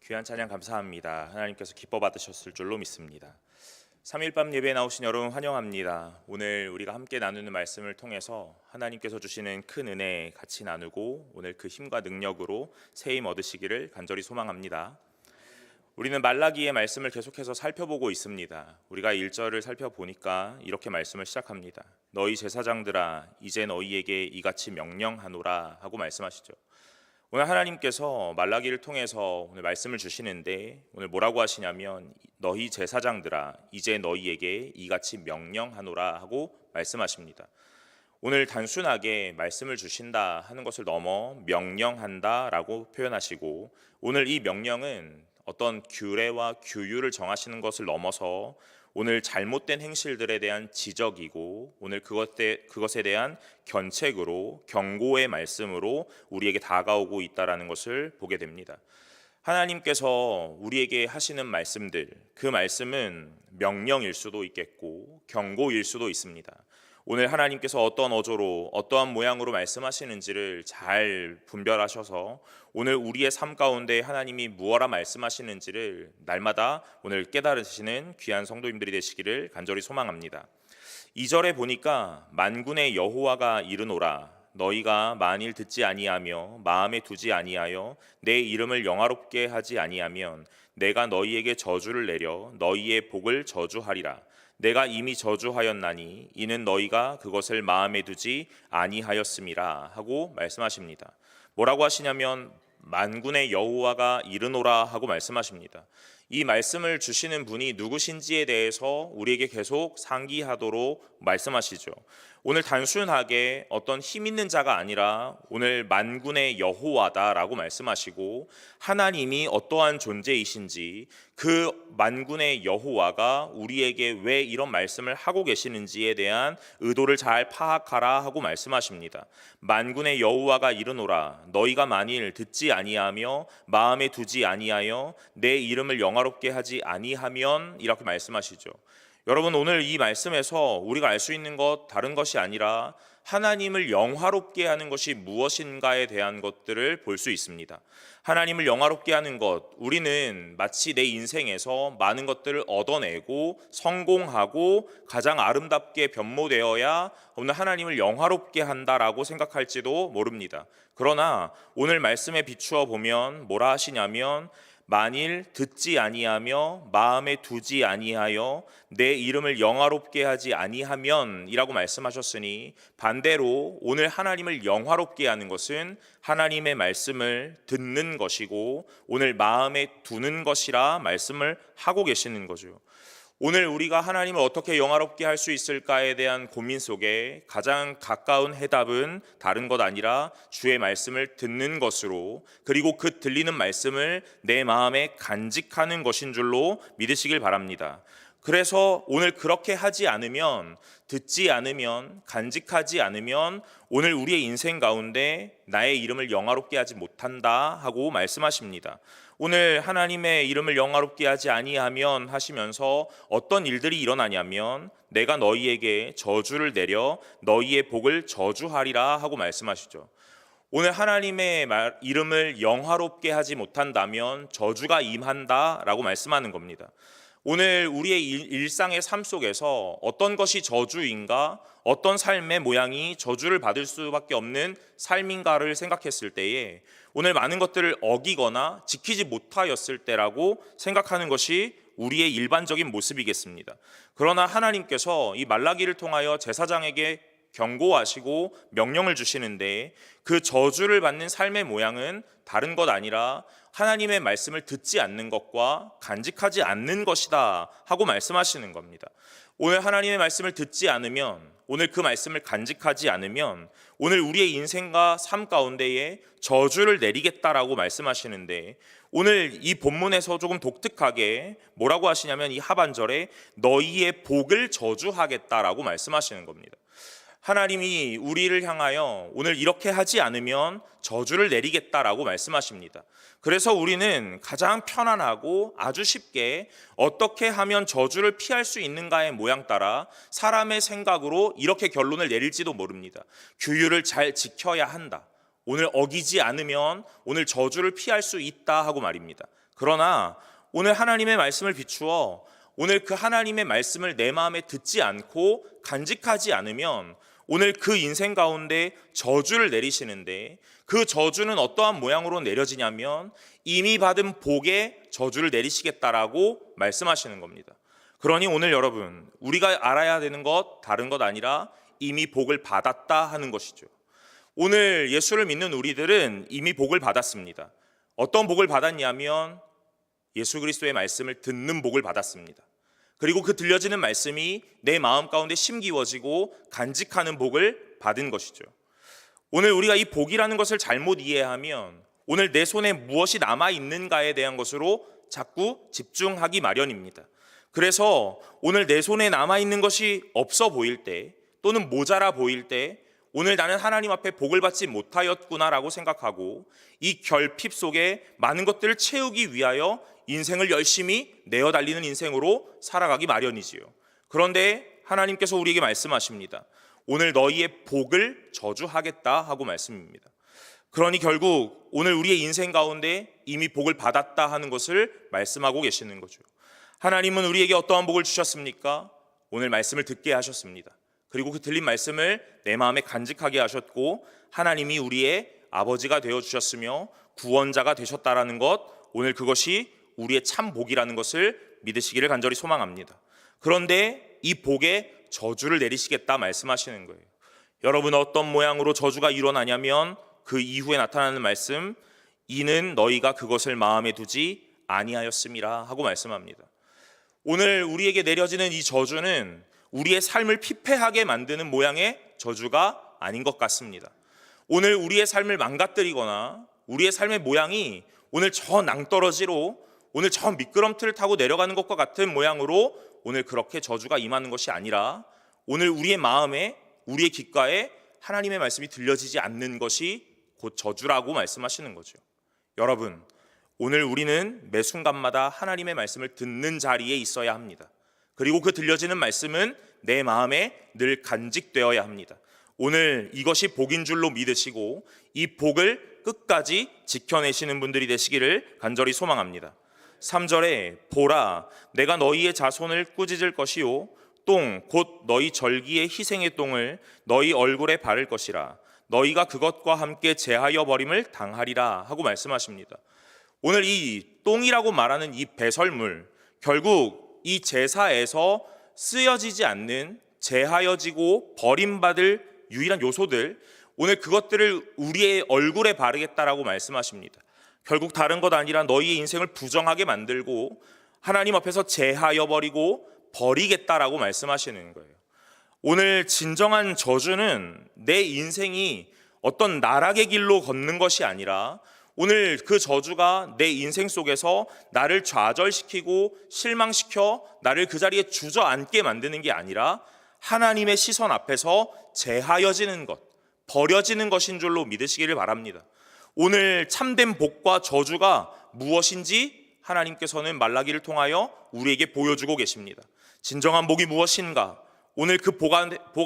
귀한 찬양 감사합니다. 하나님께서 기뻐 받으셨을 줄로 믿습니다. 3일 밤 예배에 나오신 여러분 환영합니다. 오늘 우리가 함께 나누는 말씀을 통해서 하나님께서 주시는 큰 은혜 같이 나누고 오늘 그 힘과 능력으로 새 힘 얻으시기를 간절히 소망합니다. 우리는 말라기의 말씀을 계속해서 살펴보고 있습니다. 우리가 1절을 살펴보니까 이렇게 말씀을 시작합니다. 너희 제사장들아 이제 너희에게 이같이 명령하노라 하고 말씀하시죠. 오늘 하나님께서 말라기를 통해서 오늘 말씀을 주시는데 오늘 뭐라고 하시냐면 너희 제사장들아 이제 너희에게 이같이 명령하노라 하고 말씀하십니다. 오늘 단순하게 말씀을 주신다 하는 것을 넘어 명령한다라고 표현하시고 오늘 이 명령은 어떤 규례와 규율을 정하시는 것을 넘어서 오늘 잘못된 행실들에 대한 지적이고 오늘 그것에 대한 견책으로 경고의 말씀으로 우리에게 다가오고 있다라는 것을 보게 됩니다. 하나님께서 우리에게 하시는 말씀들, 그 말씀은 명령일 수도 있겠고 경고일 수도 있습니다. 오늘 하나님께서 어떤 어조로 어떠한 모양으로 말씀하시는지를 잘 분별하셔서 오늘 우리의 삶 가운데 하나님이 무엇라 말씀하시는지를 날마다 오늘 깨달으시는 귀한 성도님들이 되시기를 간절히 소망합니다. 2절에 보니까 만군의 여호와가 이르노라 너희가 만일 듣지 아니하며 마음에 두지 아니하여 내 이름을 영화롭게 하지 아니하면 내가 너희에게 저주를 내려 너희의 복을 저주하리라. 내가 이미 저주하였나니 이는 너희가 그것을 마음에 두지 아니하였음이라 하고 말씀하십니다. 뭐라고 하시냐면 만군의 여호와가 이르노라 하고 말씀하십니다. 이 말씀을 주시는 분이 누구신지에 대해서 우리에게 계속 상기하도록 말씀하시죠. 오늘 단순하게 어떤 힘 있는 자가 아니라 오늘 만군의 여호와다라고 말씀하시고 하나님이 어떠한 존재이신지 그 만군의 여호와가 우리에게 왜 이런 말씀을 하고 계시는지에 대한 의도를 잘 파악하라 하고 말씀하십니다. 만군의 여호와가 이르노라 너희가 만일 듣지 아니하며 마음에 두지 아니하여 내 이름을 영화롭게 하지 아니하면 이렇게 말씀하시죠. 여러분 오늘 이 말씀에서 우리가 알 수 있는 것 다른 것이 아니라 하나님을 영화롭게 하는 것이 무엇인가에 대한 것들을 볼 수 있습니다. 하나님을 영화롭게 하는 것, 우리는 마치 내 인생에서 많은 것들을 얻어내고 성공하고 가장 아름답게 변모되어야 오늘 하나님을 영화롭게 한다라고 생각할지도 모릅니다. 그러나 오늘 말씀에 비추어 보면 뭐라 하시냐면 만일 듣지 아니하며 마음에 두지 아니하여 내 이름을 영화롭게 하지 아니하면 이라고 말씀하셨으니 반대로 오늘 하나님을 영화롭게 하는 것은 하나님의 말씀을 듣는 것이고 오늘 마음에 두는 것이라 말씀을 하고 계시는 거죠. 오늘 우리가 하나님을 어떻게 영화롭게 할 수 있을까에 대한 고민 속에 가장 가까운 해답은 다른 것 아니라 주의 말씀을 듣는 것으로 그리고 그 들리는 말씀을 내 마음에 간직하는 것인 줄로 믿으시길 바랍니다. 그래서 오늘 그렇게 하지 않으면 듣지 않으면 간직하지 않으면 오늘 우리의 인생 가운데 나의 이름을 영화롭게 하지 못한다 하고 말씀하십니다. 오늘 하나님의 이름을 영화롭게 하지 아니하면 하시면서 어떤 일들이 일어나냐면 내가 너희에게 저주를 내려 너희의 복을 저주하리라 하고 말씀하시죠. 오늘 하나님의 이름을 영화롭게 하지 못한다면 저주가 임한다라고 말씀하는 겁니다. 오늘 우리의 일상의 삶 속에서 어떤 것이 저주인가, 어떤 삶의 모양이 저주를 받을 수밖에 없는 삶인가를 생각했을 때에 오늘 많은 것들을 어기거나 지키지 못하였을 때라고 생각하는 것이 우리의 일반적인 모습이겠습니다. 그러나 하나님께서 이 말라기를 통하여 제사장에게 경고하시고 명령을 주시는데 그 저주를 받는 삶의 모양은 다른 것 아니라 하나님의 말씀을 듣지 않는 것과 간직하지 않는 것이다 하고 말씀하시는 겁니다. 오늘 하나님의 말씀을 듣지 않으면 오늘 그 말씀을 간직하지 않으면 오늘 우리의 인생과 삶 가운데에 저주를 내리겠다라고 말씀하시는데 오늘 이 본문에서 조금 독특하게 뭐라고 하시냐면 이 하반절에 너희의 복을 저주하겠다라고 말씀하시는 겁니다. 하나님이 우리를 향하여 오늘 이렇게 하지 않으면 저주를 내리겠다라고 말씀하십니다. 그래서 우리는 가장 편안하고 아주 쉽게 어떻게 하면 저주를 피할 수 있는가의 모양 따라 사람의 생각으로 이렇게 결론을 내릴지도 모릅니다. 규율을 잘 지켜야 한다. 오늘 어기지 않으면 오늘 저주를 피할 수 있다 하고 말입니다. 그러나 오늘 하나님의 말씀을 비추어 오늘 그 하나님의 말씀을 내 마음에 듣지 않고 간직하지 않으면 오늘 그 인생 가운데 저주를 내리시는데, 그 저주는 어떠한 모양으로 내려지냐면 이미 받은 복에 저주를 내리시겠다라고 말씀하시는 겁니다. 그러니 오늘 여러분, 우리가 알아야 되는 것 다른 것 아니라 이미 복을 받았다 하는 것이죠. 오늘 예수를 믿는 우리들은 이미 복을 받았습니다. 어떤 복을 받았냐면 예수 그리스도의 말씀을 듣는 복을 받았습니다. 그리고 그 들려지는 말씀이 내 마음 가운데 심기워지고 간직하는 복을 받은 것이죠. 오늘 우리가 이 복이라는 것을 잘못 이해하면 오늘 내 손에 무엇이 남아있는가에 대한 것으로 자꾸 집중하기 마련입니다. 그래서 오늘 내 손에 남아있는 것이 없어 보일 때, 또는 모자라 보일 때 오늘 나는 하나님 앞에 복을 받지 못하였구나라고 생각하고 이 결핍 속에 많은 것들을 채우기 위하여 인생을 열심히 내어 달리는 인생으로 살아가기 마련이지요. 그런데 하나님께서 우리에게 말씀하십니다. 오늘 너희의 복을 저주하겠다 하고 말씀입니다. 그러니 결국 오늘 우리의 인생 가운데 이미 복을 받았다 하는 것을 말씀하고 계시는 거죠. 하나님은 우리에게 어떠한 복을 주셨습니까? 오늘 말씀을 듣게 하셨습니다. 그리고 그 들린 말씀을 내 마음에 간직하게 하셨고 하나님이 우리의 아버지가 되어주셨으며 구원자가 되셨다라는 것, 오늘 그것이 우리의 참 복이라는 것을 믿으시기를 간절히 소망합니다. 그런데 이 복에 저주를 내리시겠다 말씀하시는 거예요. 여러분, 어떤 모양으로 저주가 일어나냐면 그 이후에 나타나는 말씀, 이는 너희가 그것을 마음에 두지 아니하였음이라 하고 말씀합니다. 오늘 우리에게 내려지는 이 저주는 우리의 삶을 피폐하게 만드는 모양의 저주가 아닌 것 같습니다. 오늘 우리의 삶을 망가뜨리거나 우리의 삶의 모양이 오늘 저 낭떠러지로, 오늘 저 미끄럼틀을 타고 내려가는 것과 같은 모양으로 오늘 그렇게 저주가 임하는 것이 아니라 오늘 우리의 마음에, 우리의 귓가에 하나님의 말씀이 들려지지 않는 것이 곧 저주라고 말씀하시는 거죠. 여러분, 오늘 우리는 매 순간마다 하나님의 말씀을 듣는 자리에 있어야 합니다. 그리고 그 들려지는 말씀은 내 마음에 늘 간직되어야 합니다. 오늘 이것이 복인 줄로 믿으시고 이 복을 끝까지 지켜내시는 분들이 되시기를 간절히 소망합니다. 3절에 보라, 내가 너희의 자손을 꾸짖을 것이요 똥 곧 너희 절기의 희생의 똥을 너희 얼굴에 바를 것이라. 너희가 그것과 함께 제하여 버림을 당하리라 하고 말씀하십니다. 오늘 이 똥이라고 말하는 이 배설물, 결국 이 제사에서 쓰여지지 않는, 제하여지고 버림받을 유일한 요소들, 오늘 그것들을 우리의 얼굴에 바르겠다라고 말씀하십니다. 결국 다른 것 아니라 너희의 인생을 부정하게 만들고 하나님 앞에서 제하여 버리고 버리겠다라고 말씀하시는 거예요. 오늘 진정한 저주는 내 인생이 어떤 나락의 길로 걷는 것이 아니라 오늘 그 저주가 내 인생 속에서 나를 좌절시키고 실망시켜 나를 그 자리에 주저앉게 만드는 게 아니라 하나님의 시선 앞에서 제하여지는 것, 버려지는 것인 줄로 믿으시기를 바랍니다. 오늘 참된 복과 저주가 무엇인지 하나님께서는 말라기를 통하여 우리에게 보여주고 계십니다. 진정한 복이 무엇인가? 오늘 그 복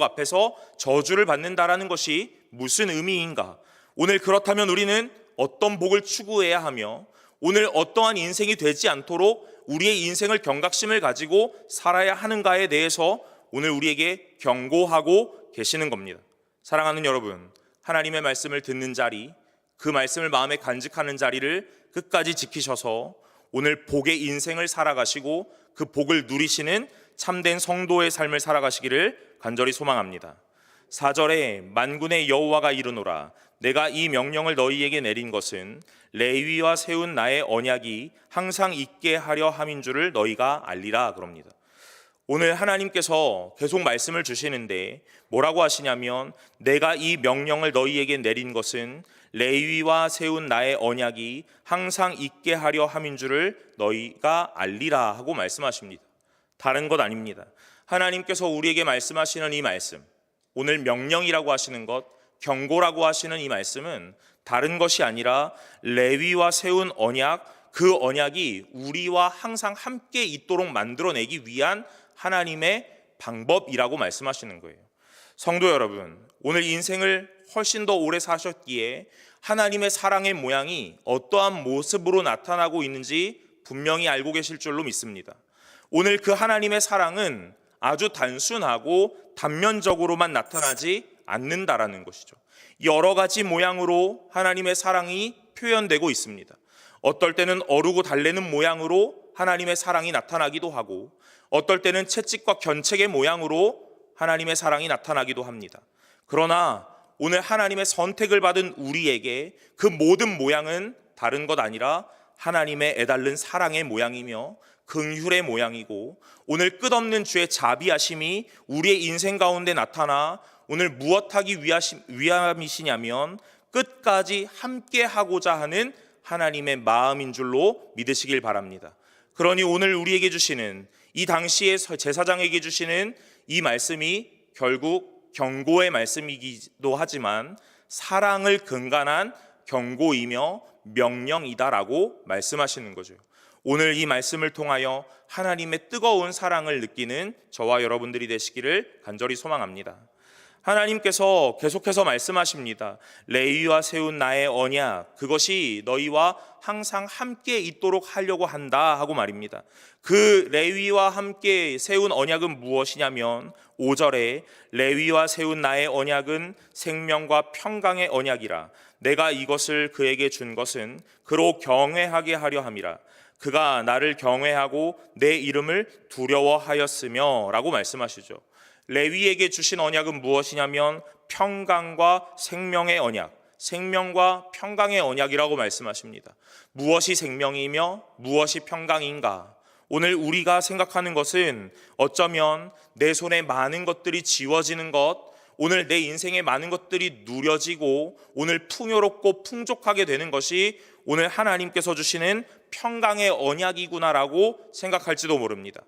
앞에서 저주를 받는다라는 것이 무슨 의미인가? 오늘 그렇다면 우리는 어떤 복을 추구해야 하며 오늘 어떠한 인생이 되지 않도록 우리의 인생을 경각심을 가지고 살아야 하는가에 대해서 오늘 우리에게 경고하고 계시는 겁니다. 사랑하는 여러분, 하나님의 말씀을 듣는 자리, 그 말씀을 마음에 간직하는 자리를 끝까지 지키셔서 오늘 복의 인생을 살아가시고 그 복을 누리시는 참된 성도의 삶을 살아가시기를 간절히 소망합니다. 4절에 만군의 여호와가 이르노라, 내가 이 명령을 너희에게 내린 것은 레위와 세운 나의 언약이 항상 있게 하려 함인 줄을 너희가 알리라 그럽니다. 오늘 하나님께서 계속 말씀을 주시는데 뭐라고 하시냐면, 내가 이 명령을 너희에게 내린 것은 레위와 세운 나의 언약이 항상 있게 하려 함인 줄을 너희가 알리라 하고 말씀하십니다. 다른 것 아닙니다. 하나님께서 우리에게 말씀하시는 이 말씀, 오늘 명령이라고 하시는 것, 경고라고 하시는 이 말씀은 다른 것이 아니라 레위와 세운 언약, 그 언약이 우리와 항상 함께 있도록 만들어내기 위한 하나님의 방법이라고 말씀하시는 거예요. 성도 여러분, 오늘 인생을 훨씬 더 오래 사셨기에 하나님의 사랑의 모양이 어떠한 모습으로 나타나고 있는지 분명히 알고 계실 줄로 믿습니다. 오늘 그 하나님의 사랑은 아주 단순하고 단면적으로만 나타나지 않는다라는 것이죠. 여러 가지 모양으로 하나님의 사랑이 표현되고 있습니다. 어떨 때는 어르고 달래는 모양으로 하나님의 사랑이 나타나기도 하고, 어떨 때는 채찍과 견책의 모양으로 하나님의 사랑이 나타나기도 합니다. 그러나 오늘 하나님의 선택을 받은 우리에게 그 모든 모양은 다른 것 아니라 하나님의 애달른 사랑의 모양이며 긍휼의 모양이고, 오늘 끝없는 주의 자비하심이 우리의 인생 가운데 나타나 오늘 무엇하기 위함이시냐면 끝까지 함께 하고자 하는 하나님의 마음인 줄로 믿으시길 바랍니다. 그러니 오늘 우리에게 주시는, 이 당시의 제사장에게 주시는 이 말씀이 결국 경고의 말씀이기도 하지만 사랑을 근간한 경고이며 명령이다라고 말씀하시는 거죠. 오늘 이 말씀을 통하여 하나님의 뜨거운 사랑을 느끼는 저와 여러분들이 되시기를 간절히 소망합니다. 하나님께서 계속해서 말씀하십니다. 레위와 세운 나의 언약, 그것이 너희와 항상 함께 있도록 하려고 한다 하고 말입니다. 그 레위와 함께 세운 언약은 무엇이냐면 5절에 레위와 세운 나의 언약은 생명과 평강의 언약이라. 내가 이것을 그에게 준 것은 그로 경외하게 하려 함이라. 그가 나를 경외하고 내 이름을 두려워하였으며 라고 말씀하시죠. 레위에게 주신 언약은 무엇이냐면 평강과 생명의 언약, 생명과 평강의 언약이라고 말씀하십니다. 무엇이 생명이며 무엇이 평강인가? 오늘 우리가 생각하는 것은 어쩌면 내 손에 많은 것들이 지워지는 것, 오늘 내 인생에 많은 것들이 누려지고 오늘 풍요롭고 풍족하게 되는 것이 오늘 하나님께서 주시는 평강의 언약이구나라고 생각할지도 모릅니다.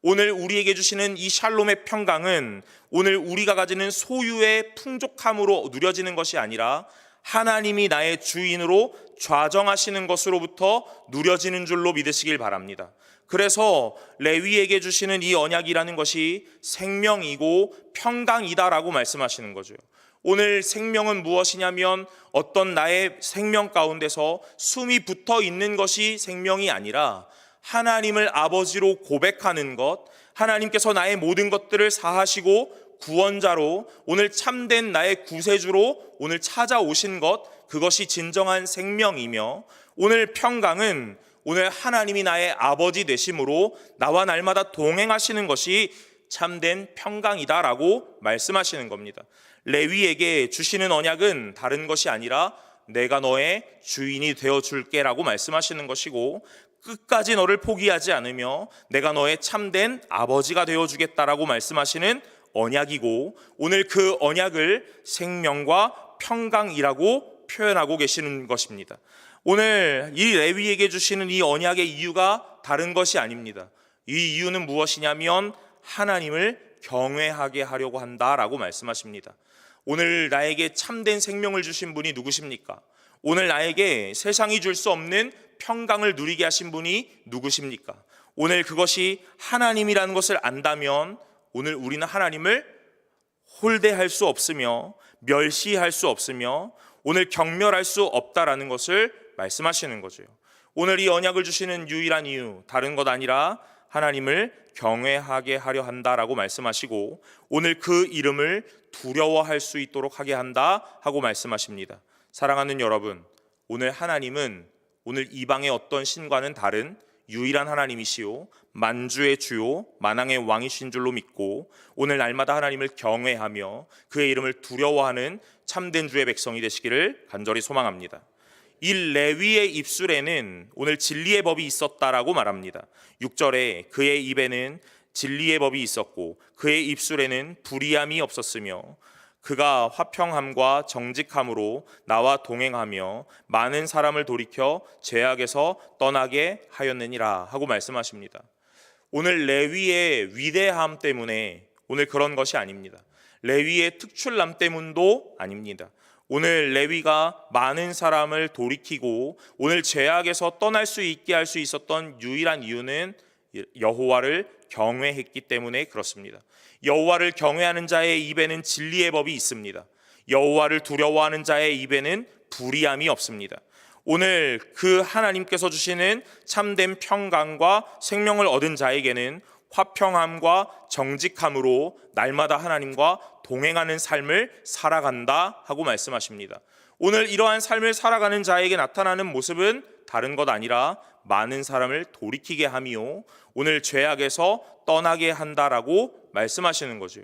오늘 우리에게 주시는 이 샬롬의 평강은 오늘 우리가 가지는 소유의 풍족함으로 누려지는 것이 아니라 하나님이 나의 주인으로 좌정하시는 것으로부터 누려지는 줄로 믿으시길 바랍니다. 그래서 레위에게 주시는 이 언약이라는 것이 생명이고 평강이다라고 말씀하시는 거죠. 오늘 생명은 무엇이냐면 어떤 나의 생명 가운데서 숨이 붙어 있는 것이 생명이 아니라 하나님을 아버지로 고백하는 것, 하나님께서 나의 모든 것들을 사하시고 구원자로 오늘 참된 나의 구세주로 오늘 찾아오신 것, 그것이 진정한 생명이며, 오늘 평강은 오늘 하나님이 나의 아버지 되심으로 나와 날마다 동행하시는 것이 참된 평강이다라고 말씀하시는 겁니다. 레위에게 주시는 언약은 다른 것이 아니라 내가 너의 주인이 되어줄게 라고 말씀하시는 것이고, 끝까지 너를 포기하지 않으며 내가 너의 참된 아버지가 되어주겠다라고 말씀하시는 언약이고, 오늘 그 언약을 생명과 평강이라고 표현하고 계시는 것입니다. 오늘 이 레위에게 주시는 이 언약의 이유가 다른 것이 아닙니다. 이 이유는 무엇이냐면 하나님을 경외하게 하려고 한다라고 말씀하십니다. 오늘 나에게 참된 생명을 주신 분이 누구십니까? 오늘 나에게 세상이 줄 수 없는 평강을 누리게 하신 분이 누구십니까? 오늘 그것이 하나님이라는 것을 안다면 오늘 우리는 하나님을 홀대할 수 없으며 멸시할 수 없으며 오늘 경멸할 수 없다라는 것을 말씀하시는 거죠. 오늘 이 언약을 주시는 유일한 이유, 다른 것 아니라 하나님을 경외하게 하려 한다라고 말씀하시고, 오늘 그 이름을 두려워할 수 있도록 하게 한다 하고 말씀하십니다. 사랑하는 여러분, 오늘 하나님은 오늘 이방의 어떤 신과는 다른 유일한 하나님이시오, 만주의 주요 만왕의 왕이신 줄로 믿고 오늘 날마다 하나님을 경외하며 그의 이름을 두려워하는 참된 주의 백성이 되시기를 간절히 소망합니다. 이 레위의 입술에는 오늘 진리의 법이 있었다라고 말합니다. 6절에 그의 입에는 진리의 법이 있었고 그의 입술에는 불의함이 없었으며 그가 화평함과 정직함으로 나와 동행하며 많은 사람을 돌이켜 죄악에서 떠나게 하였느니라 하고 말씀하십니다. 오늘 레위의 위대함 때문에 오늘 그런 것이 아닙니다. 레위의 특출남 때문도 아닙니다. 오늘 레위가 많은 사람을 돌이키고 오늘 죄악에서 떠날 수 있게 할 수 있었던 유일한 이유는 여호와를 경외했기 때문에 그렇습니다. 여호와를 경외하는 자의 입에는 진리의 법이 있습니다. 여호와를 두려워하는 자의 입에는 불의함이 없습니다. 오늘 그 하나님께서 주시는 참된 평강과 생명을 얻은 자에게는 화평함과 정직함으로 날마다 하나님과 동행하는 삶을 살아간다 하고 말씀하십니다. 오늘 이러한 삶을 살아가는 자에게 나타나는 모습은 다른 것 아니라 많은 사람을 돌이키게 하며 오늘 죄악에서 떠나게 한다라고 말씀하시는 거죠.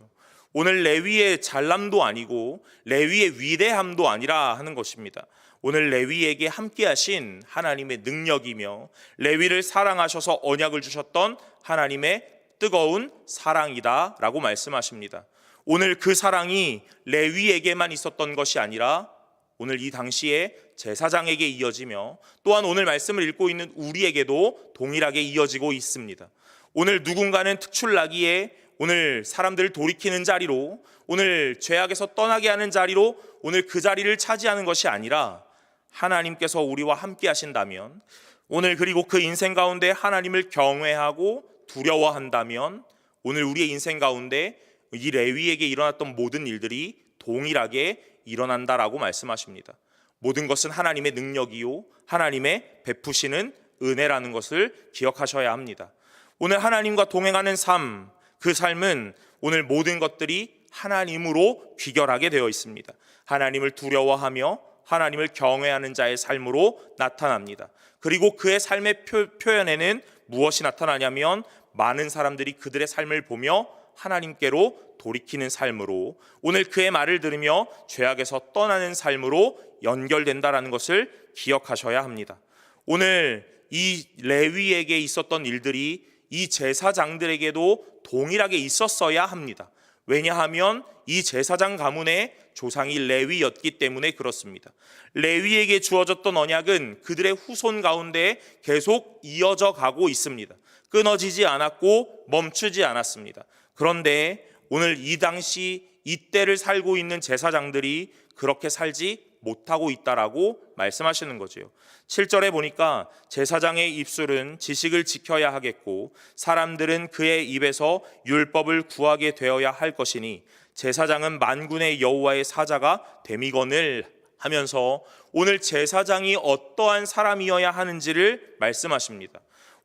오늘 레위의 잘남도 아니고 레위의 위대함도 아니라 하는 것입니다. 오늘 레위에게 함께 하신 하나님의 능력이며 레위를 사랑하셔서 언약을 주셨던 하나님의 뜨거운 사랑이다 라고 말씀하십니다. 오늘 그 사랑이 레위에게만 있었던 것이 아니라 오늘 이 당시에 제사장에게 이어지며 또한 오늘 말씀을 읽고 있는 우리에게도 동일하게 이어지고 있습니다. 오늘 누군가는 특출나기에 오늘 사람들을 돌이키는 자리로, 오늘 죄악에서 떠나게 하는 자리로 오늘 그 자리를 차지하는 것이 아니라 하나님께서 우리와 함께 하신다면, 오늘 그리고 그 인생 가운데 하나님을 경외하고 두려워한다면 오늘 우리의 인생 가운데 이 레위에게 일어났던 모든 일들이 동일하게 일어난다라고 말씀하십니다. 모든 것은 하나님의 능력이요 하나님의 베푸시는 은혜라는 것을 기억하셔야 합니다. 오늘 하나님과 동행하는 삶, 그 삶은 오늘 모든 것들이 하나님으로 귀결하게 되어 있습니다. 하나님을 두려워하며 하나님을 경외하는 자의 삶으로 나타납니다. 그리고 그의 삶의 표현에는 무엇이 나타나냐면 많은 사람들이 그들의 삶을 보며 하나님께로 돌이키는 삶으로, 오늘 그의 말을 들으며 죄악에서 떠나는 삶으로 연결된다라는 것을 기억하셔야 합니다. 오늘 이 레위에게 있었던 일들이 이 제사장들에게도 동일하게 있었어야 합니다. 왜냐하면 이 제사장 가문의 조상이 레위였기 때문에 그렇습니다. 레위에게 주어졌던 언약은 그들의 후손 가운데 계속 이어져 가고 있습니다. 끊어지지 않았고 멈추지 않았습니다. 그런데 오늘 이 당시 이때를 살고 있는 제사장들이 그렇게 살지 못하고 있다라고 말씀하시는 거죠. 7절에 보니까 제사장의 입술은 지식을 지켜야 하겠고 사람들은 그의 입에서 율법을 구하게 되어야 할 것이니 제사장은 만군의 여호와의 사자가 됨이거늘 하면서 오늘 제사장이 어떠한 사람이어야 하는지를 말씀하십니다.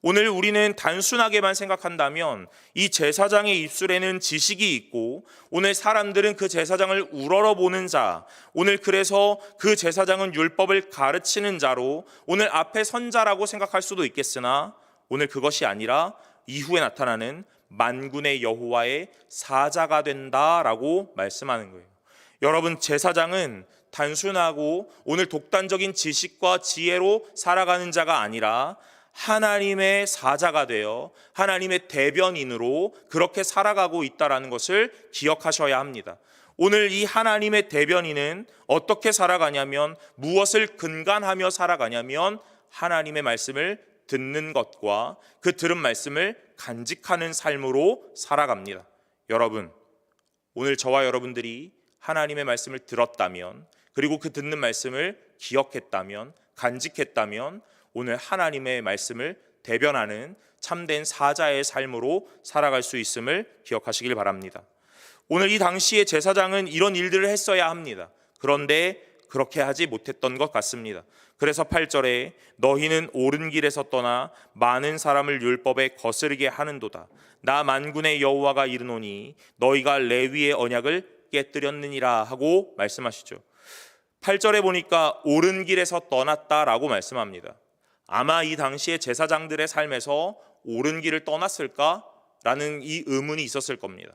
오늘 우리는 단순하게만 생각한다면 이 제사장의 입술에는 지식이 있고 오늘 사람들은 그 제사장을 우러러보는 자, 오늘 그래서 그 제사장은 율법을 가르치는 자로 오늘 앞에 선 자라고 생각할 수도 있겠으나 오늘 그것이 아니라 이후에 나타나는 만군의 여호와의 사자가 된다라고 말씀하는 거예요. 여러분, 제사장은 단순하고 오늘 독단적인 지식과 지혜로 살아가는 자가 아니라 하나님의 사자가 되어 하나님의 대변인으로 그렇게 살아가고 있다는 것을 기억하셔야 합니다. 오늘 이 하나님의 대변인은 어떻게 살아가냐면, 무엇을 근간하며 살아가냐면 하나님의 말씀을 듣는 것과 그 들은 말씀을 간직하는 삶으로 살아갑니다. 여러분, 오늘 저와 여러분들이 하나님의 말씀을 들었다면, 그리고 그 듣는 말씀을 기억했다면, 간직했다면 오늘 하나님의 말씀을 대변하는 참된 사자의 삶으로 살아갈 수 있음을 기억하시길 바랍니다. 오늘 이 당시에 제사장은 이런 일들을 했어야 합니다. 그런데 그렇게 하지 못했던 것 같습니다. 그래서 8절에 너희는 옳은 길에서 떠나 많은 사람을 율법에 거스르게 하는도다. 나 만군의 여호와가 이르노니 너희가 레위의 언약을 깨뜨렸느니라 하고 말씀하시죠. 8절에 보니까 옳은 길에서 떠났다라고 말씀합니다. 아마 이 당시에 제사장들의 삶에서 옳은 길을 떠났을까라는 이 의문이 있었을 겁니다.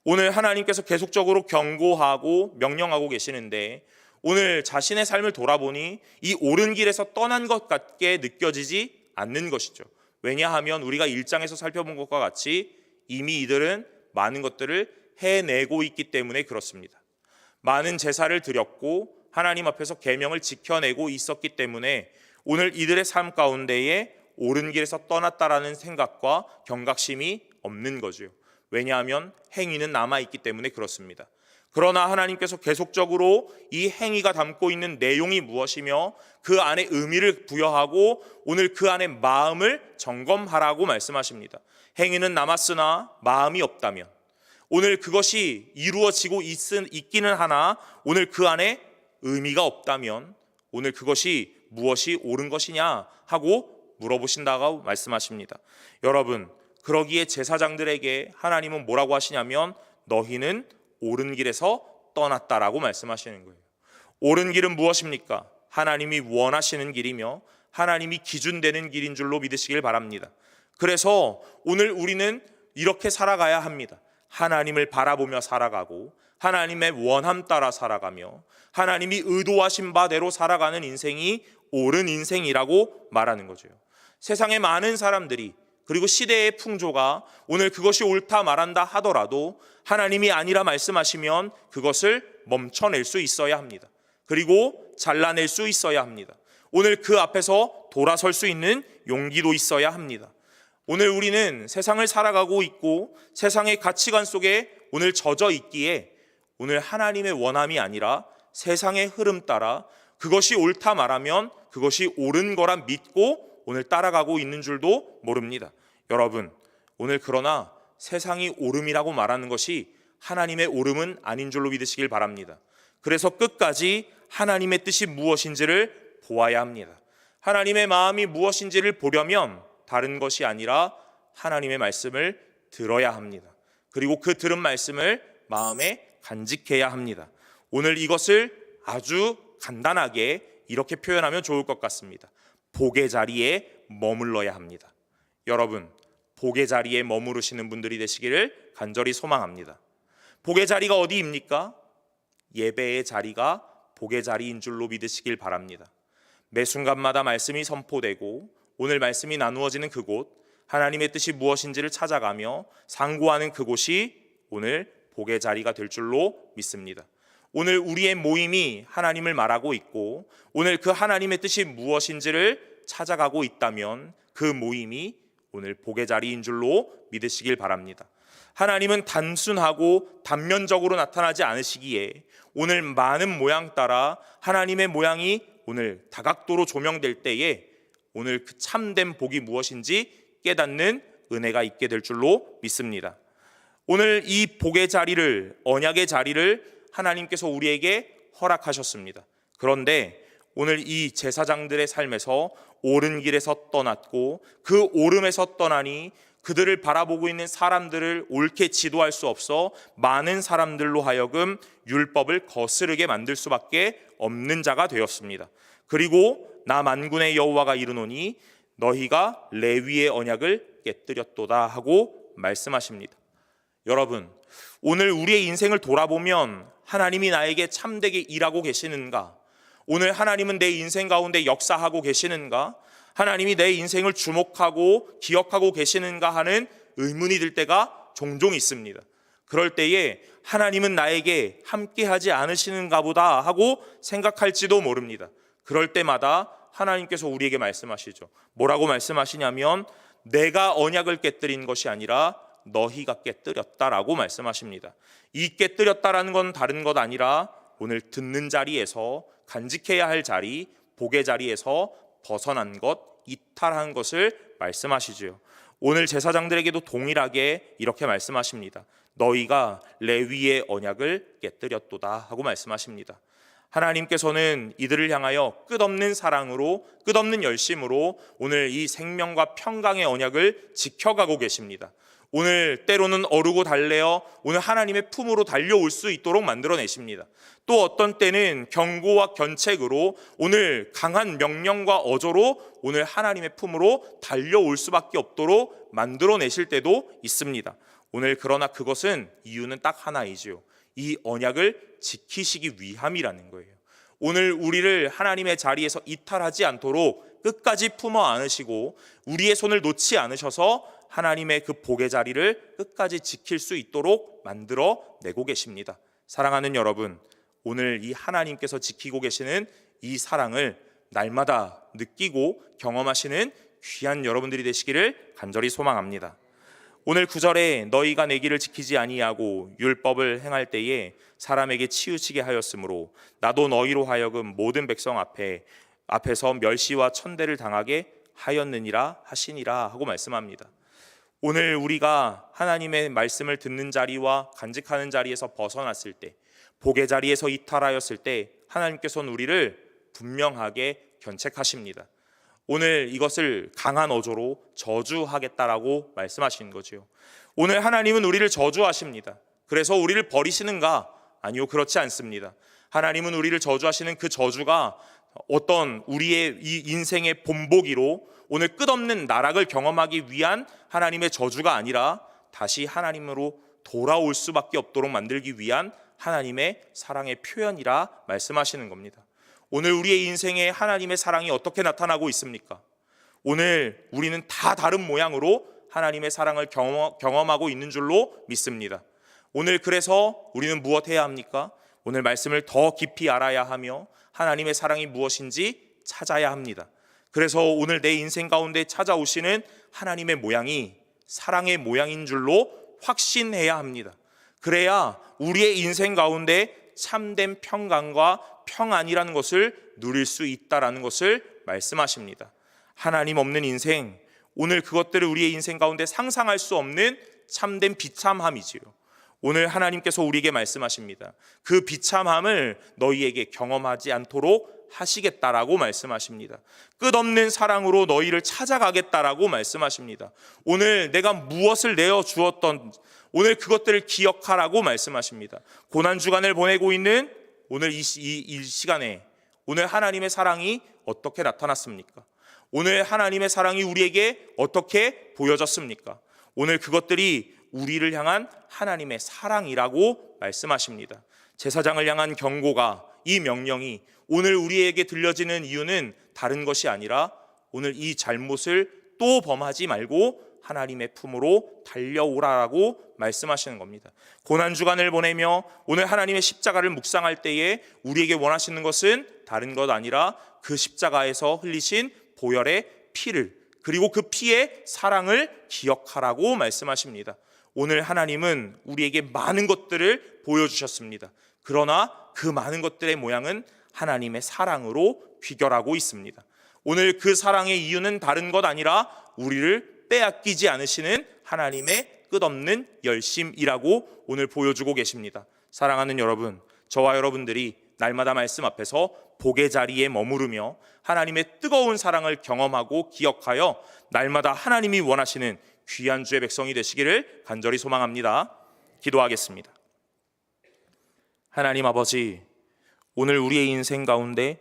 오늘 하나님께서 계속적으로 경고하고 명령하고 계시는데 오늘 자신의 삶을 돌아보니 이 옳은 길에서 떠난 것 같게 느껴지지 않는 것이죠. 왜냐하면 우리가 1장에서 살펴본 것과 같이 이미 이들은 많은 것들을 해내고 있기 때문에 그렇습니다. 많은 제사를 드렸고 하나님 앞에서 계명을 지켜내고 있었기 때문에 오늘 이들의 삶 가운데에 옳은 길에서 떠났다라는 생각과 경각심이 없는 거죠. 왜냐하면 행위는 남아있기 때문에 그렇습니다. 그러나 하나님께서 계속적으로 이 행위가 담고 있는 내용이 무엇이며 그 안에 의미를 부여하고 오늘 그 안에 마음을 점검하라고 말씀하십니다. 행위는 남았으나 마음이 없다면, 오늘 그것이 이루어지고 있기는 하나 오늘 그 안에 의미가 없다면 오늘 그것이 무엇이 옳은 것이냐 하고 물어보신다고 말씀하십니다. 여러분, 그러기에 제사장들에게 하나님은 뭐라고 하시냐면 너희는 옳은 길에서 떠났다라고 말씀하시는 거예요. 옳은 길은 무엇입니까? 하나님이 원하시는 길이며 하나님이 기준되는 길인 줄로 믿으시길 바랍니다. 그래서 오늘 우리는 이렇게 살아가야 합니다. 하나님을 바라보며 살아가고 하나님의 원함 따라 살아가며 하나님이 의도하신 바대로 살아가는 인생이 옳은 인생이라고 말하는 거죠. 세상의 많은 사람들이 그리고 시대의 풍조가 오늘 그것이 옳다 말한다 하더라도 하나님이 아니라 말씀하시면 그것을 멈춰낼 수 있어야 합니다. 그리고 잘라낼 수 있어야 합니다. 오늘 그 앞에서 돌아설 수 있는 용기도 있어야 합니다. 오늘 우리는 세상을 살아가고 있고 세상의 가치관 속에 오늘 젖어 있기에 오늘 하나님의 원함이 아니라 세상의 흐름 따라 그것이 옳다 말하면 그것이 옳은 거라 믿고 오늘 따라가고 있는 줄도 모릅니다. 여러분, 오늘 그러나 세상이 옳음이라고 말하는 것이 하나님의 옳음은 아닌 줄로 믿으시길 바랍니다. 그래서 끝까지 하나님의 뜻이 무엇인지를 보아야 합니다. 하나님의 마음이 무엇인지를 보려면 다른 것이 아니라 하나님의 말씀을 들어야 합니다. 그리고 그 들은 말씀을 마음에 간직해야 합니다. 오늘 이것을 아주 간단하게 이렇게 표현하면 좋을 것 같습니다. 복의 자리에 머물러야 합니다. 여러분, 복의 자리에 머무르시는 분들이 되시기를 간절히 소망합니다. 복의 자리가 어디입니까? 예배의 자리가 복의 자리인 줄로 믿으시길 바랍니다. 매 순간마다 말씀이 선포되고 오늘 말씀이 나누어지는 그곳, 하나님의 뜻이 무엇인지를 찾아가며 상고하는 그곳이 오늘 복의 자리가 될 줄로 믿습니다. 오늘 우리의 모임이 하나님을 말하고 있고 오늘 그 하나님의 뜻이 무엇인지를 찾아가고 있다면 그 모임이 오늘 복의 자리인 줄로 믿으시길 바랍니다. 하나님은 단순하고 단면적으로 나타나지 않으시기에 오늘 많은 모양 따라 하나님의 모양이 오늘 다각도로 조명될 때에 오늘 그 참된 복이 무엇인지 깨닫는 은혜가 있게 될 줄로 믿습니다. 오늘 이 복의 자리를, 언약의 자리를 하나님께서 우리에게 허락하셨습니다. 그런데 오늘 이 제사장들의 삶에서 옳은 길에서 떠났고 그 옳음에서 떠나니 그들을 바라보고 있는 사람들을 옳게 지도할 수 없어 많은 사람들로 하여금 율법을 거스르게 만들 수밖에 없는 자가 되었습니다. 그리고 나 만군의 여호와가 이르노니 너희가 레위의 언약을 깨뜨렸도다 하고 말씀하십니다. 여러분, 오늘 우리의 인생을 돌아보면 하나님이 나에게 참되게 일하고 계시는가? 오늘 하나님은 내 인생 가운데 역사하고 계시는가? 하나님이 내 인생을 주목하고 기억하고 계시는가 하는 의문이 들 때가 종종 있습니다. 그럴 때에 하나님은 나에게 함께하지 않으시는가 보다 하고 생각할지도 모릅니다. 그럴 때마다 하나님께서 우리에게 말씀하시죠. 뭐라고 말씀하시냐면 내가 언약을 깨뜨린 것이 아니라 너희가 깨뜨렸다라고 말씀하십니다. 이 깨뜨렸다라는 건 다른 것 아니라 오늘 듣는 자리에서 간직해야 할 자리, 복의 자리에서 벗어난 것, 이탈한 것을 말씀하시죠. 오늘 제사장들에게도 동일하게 이렇게 말씀하십니다. 너희가 레위의 언약을 깨뜨렸도다 하고 말씀하십니다. 하나님께서는 이들을 향하여 끝없는 사랑으로, 끝없는 열심으로 오늘 이 생명과 평강의 언약을 지켜가고 계십니다. 오늘 때로는 어르고 달래어 오늘 하나님의 품으로 달려올 수 있도록 만들어내십니다. 또 어떤 때는 경고와 견책으로 오늘 강한 명령과 어조로 오늘 하나님의 품으로 달려올 수밖에 없도록 만들어내실 때도 있습니다. 오늘 그러나 그것은 이유는 딱 하나이지요. 이 언약을 지키시기 위함이라는 거예요. 오늘 우리를 하나님의 자리에서 이탈하지 않도록 끝까지 품어 안으시고 우리의 손을 놓지 않으셔서 하나님의 그 복의 자리를 끝까지 지킬 수 있도록 만들어 내고 계십니다. 사랑하는 여러분, 오늘 이 하나님께서 지키고 계시는 이 사랑을 날마다 느끼고 경험하시는 귀한 여러분들이 되시기를 간절히 소망합니다. 오늘 9절에 너희가 내 길을 지키지 아니하고 율법을 행할 때에 사람에게 치우치게 하였으므로 나도 너희로 하여금 모든 백성 앞에서 멸시와 천대를 당하게 하였느니라 하시니라 하고 말씀합니다. 오늘 우리가 하나님의 말씀을 듣는 자리와 간직하는 자리에서 벗어났을 때, 복의 자리에서 이탈하였을 때 하나님께서는 우리를 분명하게 견책하십니다. 오늘 이것을 강한 어조로 저주하겠다라고 말씀하시는 거지요. 오늘 하나님은 우리를 저주하십니다. 그래서 우리를 버리시는가? 아니요, 그렇지 않습니다. 하나님은 우리를 저주하시는 그 저주가 어떤 우리의 이 인생의 본보기로 오늘 끝없는 나락을 경험하기 위한 하나님의 저주가 아니라 다시 하나님으로 돌아올 수밖에 없도록 만들기 위한 하나님의 사랑의 표현이라 말씀하시는 겁니다. 오늘 우리의 인생에 하나님의 사랑이 어떻게 나타나고 있습니까? 오늘 우리는 다 다른 모양으로 하나님의 사랑을 경험하고 있는 줄로 믿습니다. 오늘 그래서 우리는 무엇 해야 합니까? 오늘 말씀을 더 깊이 알아야 하며 하나님의 사랑이 무엇인지 찾아야 합니다. 그래서 오늘 내 인생 가운데 찾아오시는 하나님의 모양이 사랑의 모양인 줄로 확신해야 합니다. 그래야 우리의 인생 가운데 참된 평강과 평안이라는 것을 누릴 수 있다라는 것을 말씀하십니다. 하나님 없는 인생, 오늘 그것들을 우리의 인생 가운데 상상할 수 없는 참된 비참함이지요. 오늘 하나님께서 우리에게 말씀하십니다. 그 비참함을 너희에게 경험하지 않도록 하시겠다라고 말씀하십니다. 끝없는 사랑으로 너희를 찾아가겠다라고 말씀하십니다. 오늘 내가 무엇을 내어 주었던 오늘 그것들을 기억하라고 말씀하십니다. 고난주간을 보내고 있는 오늘 이 시간에 오늘 하나님의 사랑이 어떻게 나타났습니까? 오늘 하나님의 사랑이 우리에게 어떻게 보여졌습니까? 오늘 그것들이 우리를 향한 하나님의 사랑이라고 말씀하십니다. 제사장을 향한 경고가, 이 명령이 오늘 우리에게 들려지는 이유는 다른 것이 아니라 오늘 이 잘못을 또 범하지 말고 하나님의 품으로 달려오라라고 말씀하시는 겁니다. 고난주간을 보내며 오늘 하나님의 십자가를 묵상할 때에 우리에게 원하시는 것은 다른 것 아니라 그 십자가에서 흘리신 보혈의 피를, 그리고 그 피의 사랑을 기억하라고 말씀하십니다. 오늘 하나님은 우리에게 많은 것들을 보여주셨습니다. 그러나 그 많은 것들의 모양은 하나님의 사랑으로 귀결하고 있습니다. 오늘 그 사랑의 이유는 다른 것 아니라 우리를 빼앗기지 않으시는 하나님의 끝없는 열심이라고 오늘 보여주고 계십니다. 사랑하는 여러분, 저와 여러분들이 날마다 말씀 앞에서 복의 자리에 머무르며 하나님의 뜨거운 사랑을 경험하고 기억하여 날마다 하나님이 원하시는 귀한 주의 백성이 되시기를 간절히 소망합니다. 기도하겠습니다. 하나님 아버지, 오늘 우리의 인생 가운데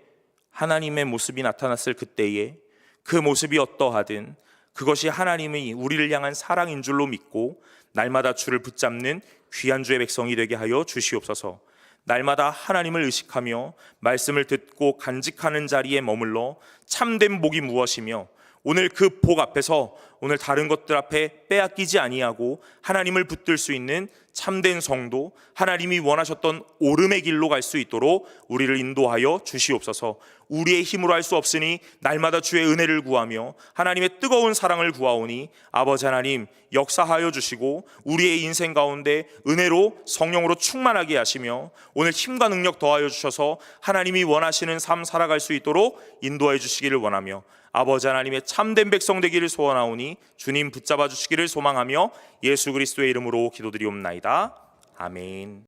하나님의 모습이 나타났을 그때에 그 모습이 어떠하든 그것이 하나님이 우리를 향한 사랑인 줄로 믿고 날마다 주를 붙잡는 귀한 주의 백성이 되게 하여 주시옵소서. 날마다 하나님을 의식하며 말씀을 듣고 간직하는 자리에 머물러 참된 복이 무엇이며 오늘 그 복 앞에서 오늘 다른 것들 앞에 빼앗기지 아니하고 하나님을 붙들 수 있는 참된 성도, 하나님이 원하셨던 오름의 길로 갈 수 있도록 우리를 인도하여 주시옵소서. 우리의 힘으로 할 수 없으니 날마다 주의 은혜를 구하며 하나님의 뜨거운 사랑을 구하오니 아버지 하나님 역사하여 주시고 우리의 인생 가운데 은혜로 성령으로 충만하게 하시며 오늘 힘과 능력 더하여 주셔서 하나님이 원하시는 삶 살아갈 수 있도록 인도하여 주시기를 원하며 아버지 하나님의 참된 백성 되기를 소원하오니 주님 붙잡아 주시기를 소망하며 예수 그리스도의 이름으로 기도드리옵나이다. 아멘.